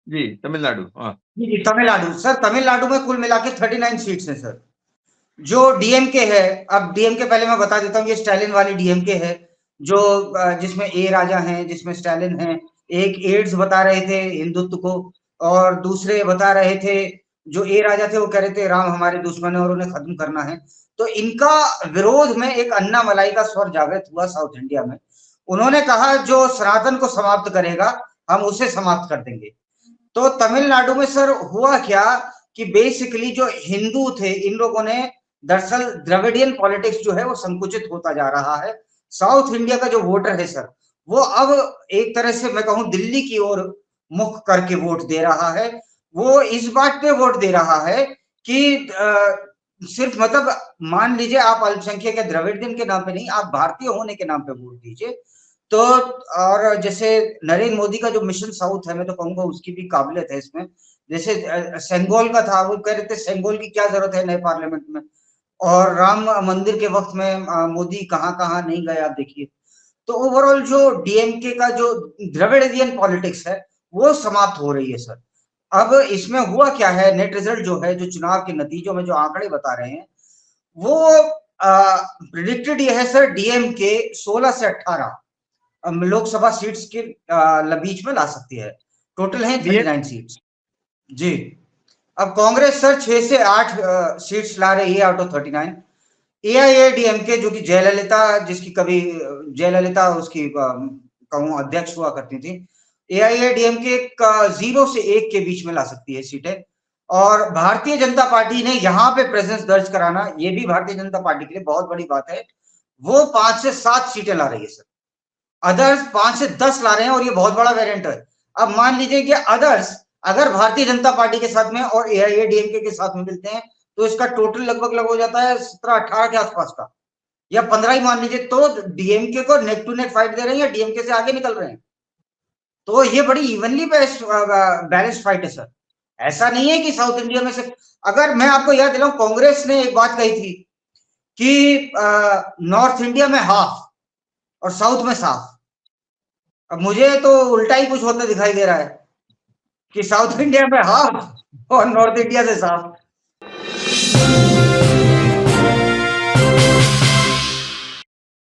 जी तमिलनाडु। हाँ जी तमिलनाडु सर, तमिलनाडु में कुल मिला के 39 सीट्स हैं सर। जो डीएमके है, अब डीएमके पहले मैं बता देता हूँ, ये स्टालिन वाली डीएमके है, जो जिसमें ए राजा हैं, जिसमें स्टालिन है। एक एड्स बता रहे थे हिंदुत्व को, और दूसरे बता रहे थे, जो ए राजा थे वो कह रहे थे राम हमारे दुश्मन है और उन्हें खत्म करना है। तो इनका विरोध में एक अन्ना मलाई का स्वर जागृत हुआ साउथ इंडिया में। उन्होंने कहा जो सनातन को समाप्त करेगा हम उसे समाप्त कर देंगे। तो तमिलनाडु में सर हुआ क्या कि बेसिकली जो हिंदू थे इन लोगों ने, दरअसल द्रविडियन पॉलिटिक्स जो है वो संकुचित होता जा रहा है। साउथ इंडिया का जो वोटर है सर, वो अब एक तरह से मैं कहूं दिल्ली की ओर मुख करके वोट दे रहा है। वो इस बात पे वोट दे रहा है कि सिर्फ मतलब मान लीजिए आप अल्पसंख्यक या द्रविडियन के नाम पे नहीं, आप भारतीय होने के नाम पे वोट दीजिए। तो और जैसे नरेंद्र मोदी का जो मिशन साउथ है, मैं तो कहूंगा उसकी भी काबिलियत है इसमें। जैसे सेंगोल का था, वो कह रहे थे सेंगोल की क्या जरूरत है नए पार्लियामेंट में, और राम मंदिर के वक्त में मोदी कहाँ कहाँ नहीं गए आप देखिए। तो ओवरऑल जो डीएमके का जो द्रविडियन पॉलिटिक्स है वो समाप्त हो रही है सर। अब इसमें हुआ क्या है, नेट रिजल्ट जो है, जो चुनाव के नतीजों में जो आंकड़े बता रहे हैं, वो प्रिडिक्टेड ये है सर, डीएमके 16 से 18 लोकसभा सीट्स के बीच में ला सकती है। टोटल है 39 सीट्स जी। अब कांग्रेस सर 6 से 8 सीट्स ला रही है आउट ऑफ 39। एआईएडीएमके जो कि जयललिता, जिसकी कभी जयललिता उसकी कहूं अध्यक्ष हुआ करती थी, एआईएडीएमके का 0 से 1 के बीच में ला सकती है सीटें। और भारतीय जनता पार्टी ने यहाँ पे प्रेजेंस दर्ज कराना, ये भी भारतीय जनता पार्टी के लिए बहुत बड़ी बात है। वो 5 से 7 सीटें ला रही है सर। अदर्स 5 से 10 ला रहे हैं और ये बहुत बड़ा वेरिएंट है। अब मान लीजिए कि अदर्स अगर भारतीय जनता पार्टी के साथ में और एआईएडीएमके के साथ में मिलते हैं तो इसका टोटल लगभग हो जाता है 17-18 के आसपास का, या 15 ही मान लीजिए। तो डीएमके को नेक टू नेक फाइट दे रहे हैं या डीएमके से आगे निकल रहे हैं। तो ये बड़ी इवनली बैलेंस्ड फाइट है सर। ऐसा नहीं है कि साउथ इंडिया में से, अगर मैं आपको याद दिलाऊं, कांग्रेस ने एक बात कही थी कि नॉर्थ इंडिया में हाफ और साउथ में साफ। अब मुझे तो उल्टा ही कुछ होता दिखाई दे रहा है कि साउथ इंडिया में हाफ और नॉर्थ इंडिया से साफ।